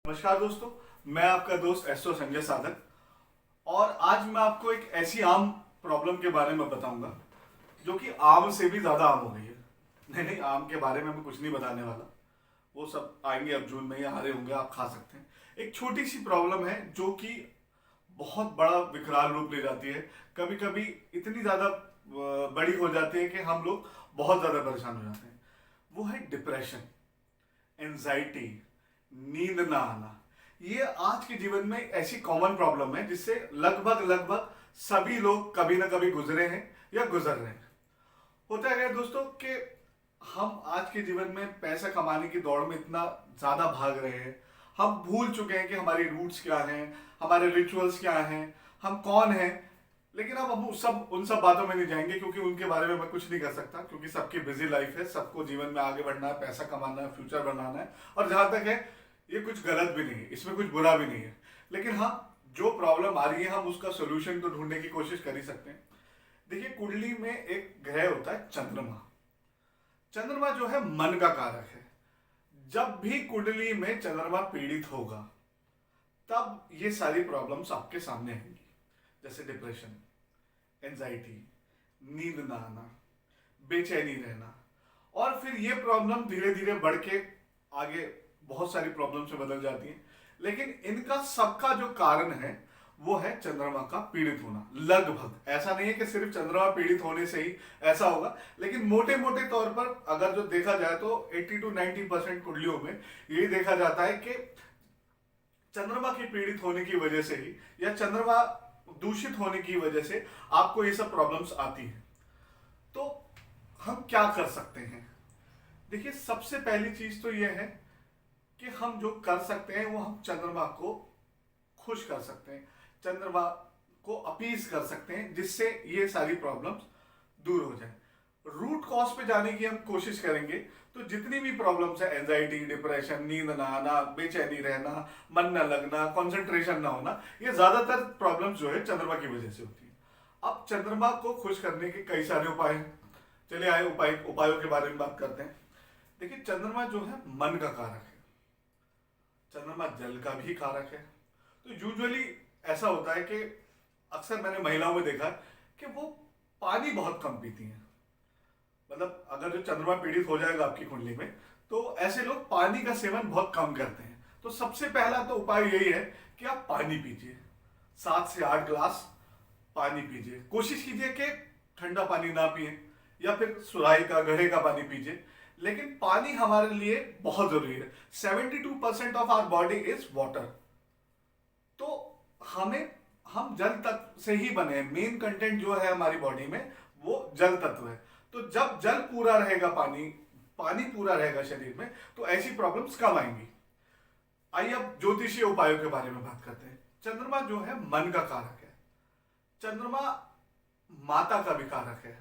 नमस्कार दोस्तों, मैं आपका दोस्त एस्ट्रो संजय साधक। और आज मैं आपको एक ऐसी आम प्रॉब्लम के बारे में बताऊंगा जो कि आम से भी ज्यादा आम हो गई है। नहीं नहीं, आम के बारे में मैं कुछ नहीं बताने वाला। वो सब आएंगे अब जून में, या हरे होंगे, आप खा सकते हैं। एक छोटी सी प्रॉब्लम है जो कि बहुत बड़ा विकराल रूप ले जाती है। कभी कभी इतनी ज्यादा बड़ी हो जाती है कि हम लोग बहुत ज्यादा परेशान हो जाते हैं। वो है डिप्रेशन, एंजाइटी, नींद ना आना। ये आज के जीवन में ऐसी कॉमन प्रॉब्लम है जिससे लगभग लगभग सभी लोग कभी ना कभी गुजरे हैं या गुजर रहे हैं। होता है क्या दोस्तों कि हम आज के जीवन में पैसा कमाने की दौड़ में इतना ज्यादा भाग रहे हैं, हम भूल चुके हैं कि हमारी रूट्स क्या हैं, हमारे रिचुअल्स क्या हैं, हम कौन हैं। लेकिन अब हम उन सब बातों में नहीं जाएंगे क्योंकि उनके बारे में मैं कुछ नहीं कर सकता, क्योंकि सबकी बिजी लाइफ है, सबको जीवन में आगे बढ़ना है, पैसा कमाना है, फ्यूचर बनाना है। और जहां तक है, ये कुछ गलत भी नहीं है, इसमें कुछ बुरा भी नहीं है। लेकिन हाँ, जो प्रॉब्लम आ रही है हम उसका सोल्यूशन तो ढूंढने की कोशिश कर ही सकते हैं। देखिए, कुंडली में एक ग्रह होता है चंद्रमा। चंद्रमा जो है मन का कारक है। जब भी कुंडली में चंद्रमा पीड़ित होगा तब ये सारी प्रॉब्लम्स आपके सामने आएंगी, जैसे डिप्रेशन, एंजाइटी, नींद ना आना, बेचैनी रहना। और फिर ये प्रॉब्लम धीरे धीरे बढ़ के आगे बहुत सारी प्रॉब्लम्स में बदल जाती हैं। लेकिन इनका सबका जो कारण है वो है चंद्रमा का पीड़ित होना। लगभग ऐसा नहीं है कि सिर्फ चंद्रमा पीड़ित होने से ही ऐसा होगा, लेकिन मोटे मोटे तौर पर अगर जो देखा जाए तो 80 to 90% कुंडलियों में यही देखा जाता है कि चंद्रमा की पीड़ित होने की वजह से ही या चंद्रमा दूषित होने की वजह से आपको ये सब प्रॉब्लम्स आती हैं। तो हम क्या कर सकते हैं? देखिए, सबसे पहली चीज तो यह है कि हम जो कर सकते हैं वो हम चंद्रमा को खुश कर सकते हैं, चंद्रमा को अपीज कर सकते हैं, जिससे ये सारी प्रॉब्लम्स दूर हो जाए। रूट कॉज पे जाने की हम कोशिश करेंगे तो जितनी भी प्रॉब्लम्स है, एंजाइटी, डिप्रेशन, नींद ना आना, बेचैनी रहना, मन न लगना, कंसंट्रेशन ना होना, ये ज्यादातर प्रॉब्लम्स जो है चंद्रमा की वजह से होती है। अब चंद्रमा को खुश करने के कई सारे उपाय हैं। चलिए आए उपायों के बारे में बात करते हैं। देखिए, चंद्रमा जो है मन का कारक है, चंद्रमा जल का भी कारक है। तो यूजुअली ऐसा होता है कि अक्सर मैंने महिलाओं में देखा कि वो पानी बहुत कम पीती हैं। मतलब अगर जो चंद्रमा पीड़ित हो जाएगा आपकी कुंडली में, तो ऐसे लोग पानी का सेवन बहुत कम करते हैं। तो सबसे पहला तो उपाय यही है कि आप पानी पीजिए, 7 से 8 ग्लास पानी पीजिए। कोशिश कीजिए कि ठंडा पानी ना पिए, या फिर सुराही का, घड़े का पानी पीजिए। लेकिन पानी हमारे लिए बहुत जरूरी है। 72% of our body is water. तो हमें हम जल तत्व से ही बने हैं। मेन कंटेंट जो है हमारी बॉडी में वो जल तत्व है। तो जब जल पूरा रहेगा, पानी पानी पूरा रहेगा शरीर में, तो ऐसी प्रॉब्लम्स कम आएंगी। आइए अब ज्योतिषीय उपायों के बारे में बात करते हैं। चंद्रमा जो है मन का कारक है, चंद्रमा माता का भी कारक है।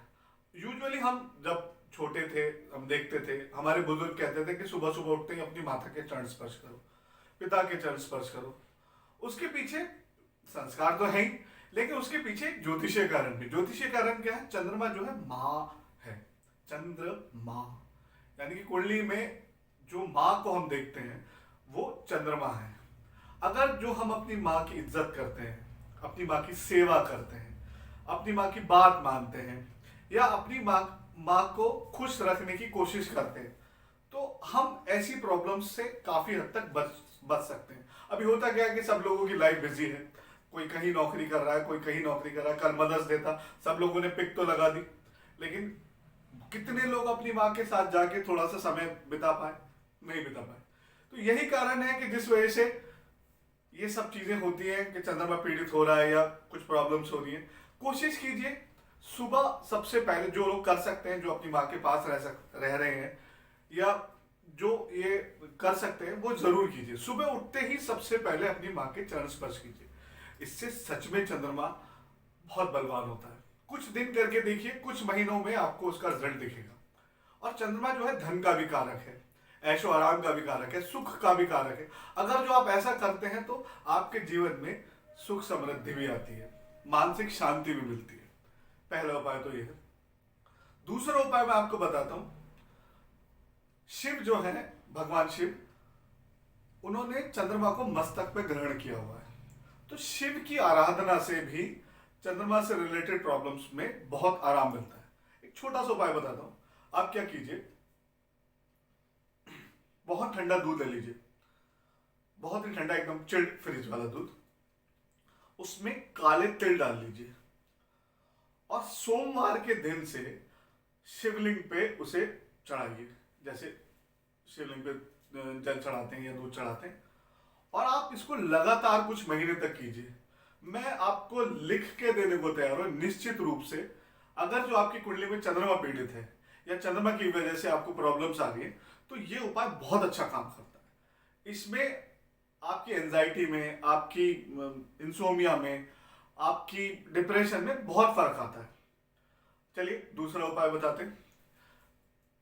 यूजुअली हम जब छोटे थे हम देखते थे, हमारे बुजुर्ग कहते थे कि सुबह सुबह उठते ही अपनी माता के चरण स्पर्श करो, पिता के चरण स्पर्श करो। उसके पीछे संस्कार तो है ही, लेकिन उसके पीछे एक ज्योतिषीय कारण भी। ज्योतिषीय कारण क्या है? चंद्रमा जो है माँ है, चंद्र माँ, यानी कि कुंडली में जो माँ को हम देखते हैं वो चंद्रमा है। अगर जो हम अपनी माँ की इज्जत करते हैं, अपनी माँ की सेवा करते हैं, अपनी माँ की बात मानते हैं, या अपनी माँ को खुश रखने की कोशिश करते हैं, तो हम ऐसी प्रॉब्लम्स से काफी हद तक बच सकते हैं। अभी होता क्या है कि सब लोगों की लाइफ बिजी है, कोई कहीं नौकरी कर रहा है, कोई कहीं नौकरी कर रहा है। कल मदर्स डे था, सब लोगों ने पिक तो लगा दी, लेकिन कितने लोग अपनी माँ के साथ जाके थोड़ा सा समय बिता पाए? नहीं बिता पाए। तो यही कारण है कि जिस वजह से ये सब चीजें होती हैं कि चंद्रमा पीड़ित हो रहा है या कुछ प्रॉब्लम्स हो रही है। कोशिश कीजिए सुबह सबसे पहले, जो लोग कर सकते हैं, जो अपनी माँ के पास रह रहे हैं, या जो ये कर सकते हैं वो जरूर कीजिए। सुबह उठते ही सबसे पहले अपनी माँ के चरण स्पर्श कीजिए। इससे सच में चंद्रमा बहुत बलवान होता है। कुछ दिन करके देखिए, कुछ महीनों में आपको उसका रिजल्ट दिखेगा। और चंद्रमा जो है धन का भी कारक है, ऐशो आराम का भी कारक है, सुख का भी कारक है। अगर जो आप ऐसा करते हैं तो आपके जीवन में सुख समृद्धि भी आती है, मानसिक शांति भी मिलती है। पहला उपाय तो ये है। दूसरा उपाय मैं आपको बताता हूं। शिव जो है, भगवान शिव, उन्होंने चंद्रमा को मस्तक पे ग्रहण किया हुआ है। तो शिव की आराधना से भी चंद्रमा से रिलेटेड प्रॉब्लम्स में बहुत आराम मिलता है। एक छोटा सा उपाय बताता हूं। आप क्या कीजिए, बहुत ठंडा दूध ले लीजिए, बहुत ही ठंडा, एकदम चिल्ड फ्रिज वाला दूध। उसमें काले तिल डाल लीजिए और सोमवार के दिन से शिवलिंग पे उसे चढ़ाइए। जैसे शिवलिंग पे जल चढ़ाते हैं या दूध चढ़ाते हैं, और आप इसको लगातार कुछ महीने तक कीजिए। मैं आपको लिख के देने को तैयार हूं, निश्चित रूप से। अगर जो आपकी कुंडली में चंद्रमा पीड़ित है या चंद्रमा की वजह से आपको प्रॉब्लम्स आ रही है, तो ये उपाय बहुत अच्छा काम करता है। इसमें आपकी एंजाइटी में, आपकी इंसोमिया में, आपकी डिप्रेशन में बहुत फर्क आता है। चलिए दूसरा उपाय बताते हैं।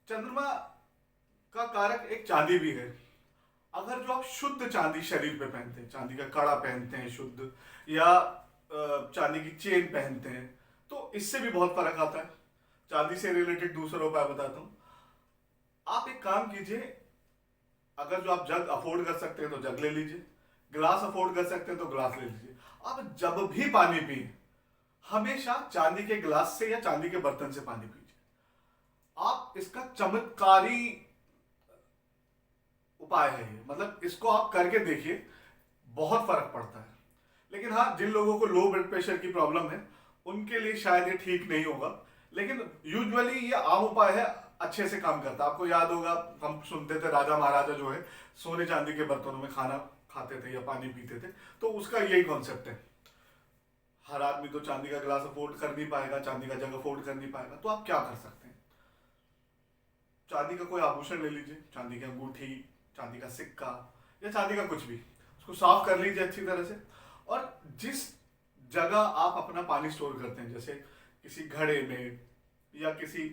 चंद्रमा का कारक एक चांदी भी है। अगर जो आप शुद्ध चांदी शरीर पे पहनते हैं, चांदी का कड़ा पहनते हैं शुद्ध, या चांदी की चेन पहनते हैं, तो इससे भी बहुत फर्क आता है। चांदी से रिलेटेड दूसरा उपाय बताता हूं। आप एक काम कीजिए, अगर जो आप जग अफोर्ड कर सकते हैं तो जग ले लीजिए, ग्लास अफोर्ड कर सकते हैं तो ग्लास ले लीजिए। आप जब भी पानी पिए, हमेशा चांदी के ग्लास से या चांदी के बर्तन से पानी पीजिए। आप इसका चमत्कारी उपाय है ये, मतलब इसको आप करके देखिए, बहुत फर्क पड़ता है। लेकिन हाँ, जिन लोगों को लो ब्लड प्रेशर की प्रॉब्लम है, उनके लिए शायद ये ठीक नहीं होगा, लेकिन यूजुअली ये आम उपाय है, अच्छे से काम करता है। आपको याद होगा, हम सुनते थे राजा महाराजा जो है सोने चांदी के बर्तनों में खाना खाते थे या पानी पीते थे, तो उसका यही कॉन्सेप्ट है। हर आदमी तो चांदी का ग्लास अफोर्ड कर नहीं पाएगा, चांदी का जग अफोर्ड कर नहीं पाएगा, तो आप क्या कर सकते हैं? चांदी का कोई आभूषण ले लीजिए, चांदी की अंगूठी, चांदी का सिक्का या चांदी का कुछ भी, उसको साफ कर लीजिए अच्छी तरह से। और जिस जगह आप अपना पानी स्टोर करते हैं, जैसे किसी घड़े में या किसी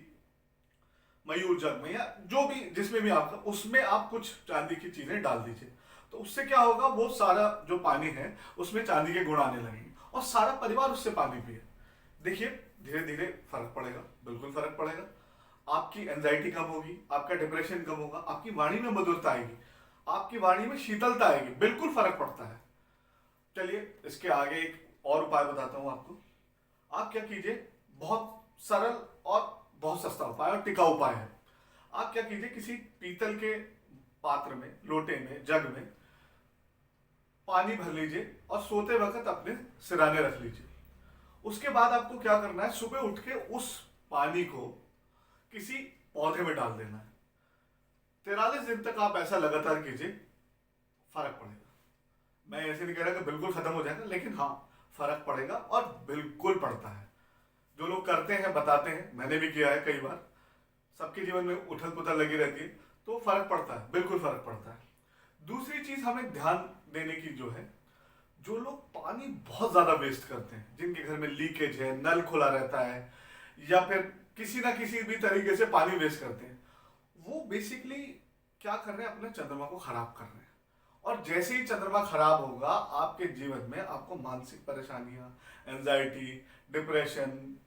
मयूर जग में या जो भी, जिसमें भी आपका, उसमें आप कुछ चांदी की चीजें डाल दीजिए। तो उससे क्या होगा, वो सारा जो पानी है उसमें चांदी के गुण आने लगेंगे और सारा परिवार उससे पानी पिए। देखिए धीरे धीरे फर्क पड़ेगा, बिल्कुल फर्क पड़ेगा। आपकी एंजाइटी कम होगी, आपका डिप्रेशन कम होगा, आपकी वाणी में मधुरता आएगी, आपकी वाणी में शीतलता आएगी, बिल्कुल फर्क पड़ता है। चलिए इसके आगे एक और उपाय बताता हूं आपको। आप क्या कीजिए, बहुत सरल और बहुत सस्ता उपाय और टिकाऊ उपाय है। आप क्या कीजिए, किसी पीतल के पात्र में, लोटे में, जग में पानी भर लीजिए और सोते वक्त अपने सिराने रख लीजिए। उसके बाद आपको क्या करना है, सुबह उठ के उस पानी को किसी पौधे में डाल देना है। 43 दिन तक आप ऐसा लगातार कीजिए, फर्क पड़ेगा। मैं ऐसे नहीं कह रहा कि बिल्कुल खत्म हो जाएगा, लेकिन हाँ फर्क पड़ेगा और बिल्कुल पड़ता है। जो लोग करते हैं बताते हैं, मैंने भी किया है कई बार। सबके जीवन में उथल पुथल लगी रहती है, तो फर्क पड़ता है, बिल्कुल फर्क पड़ता है। दूसरी चीज हमें ध्यान देने की जो है, जो लोग पानी बहुत ज्यादा वेस्ट करते हैं, जिनके घर में लीकेज है, नल खुला रहता है, या फिर किसी ना किसी भी तरीके से पानी वेस्ट करते हैं, वो बेसिकली क्या कर रहे हैं, अपने चंद्रमा को खराब कर रहे हैं। और जैसे ही चंद्रमा खराब होगा, आपके जीवन में आपको मानसिक परेशानियां, एंजाइटी, डिप्रेशन,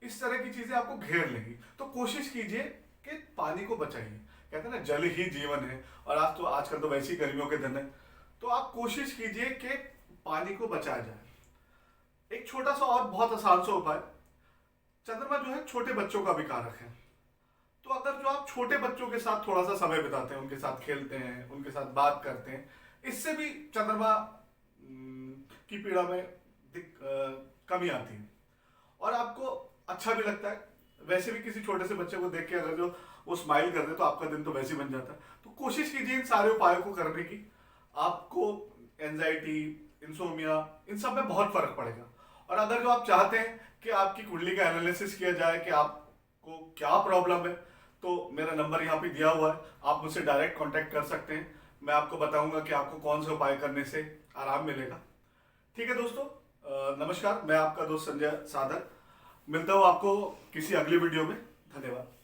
इस तरह की चीजें आपको घेर लेंगी। तो कोशिश कीजिए कि पानी को बचाइए। कहते हैं ना, जल ही जीवन है, और आज तो आजकल तो वैसी गर्मियों के दिन है, तो आप कोशिश कीजिए कि पानी को बचाया जाए। एक छोटा सा और बहुत आसान सा उपाय, चंद्रमा जो है छोटे बच्चों का भी कारक है। तो अगर जो आप छोटे बच्चों के साथ थोड़ा सा समय बिताते हैं, उनके साथ खेलते हैं, उनके साथ बात करते हैं, इससे भी चंद्रमा की पीड़ा में कमी आती है और आपको अच्छा भी लगता है। वैसे भी किसी छोटे से बच्चे को देख के अगर जो वो स्माइल कर दे, तो आपका दिन तो वैसे ही बन जाता है। तो कोशिश कीजिए इन सारे उपायों को करने की, आपको एंजाइटी, इंसोमिया, इन सब में बहुत फर्क पड़ेगा। और अगर जो आप चाहते हैं कि आपकी कुंडली का एनालिसिस किया जाए कि आपको क्या प्रॉब्लम है, तो मेरा नंबर यहाँ पे दिया हुआ है, आप मुझसे डायरेक्ट कांटेक्ट कर सकते हैं। मैं आपको बताऊंगा कि आपको कौन से उपाय करने से आराम मिलेगा। ठीक है दोस्तों, नमस्कार, मैं आपका दोस्त संजय साधक। मिलता हूँ आपको किसी अगली वीडियो में। धन्यवाद।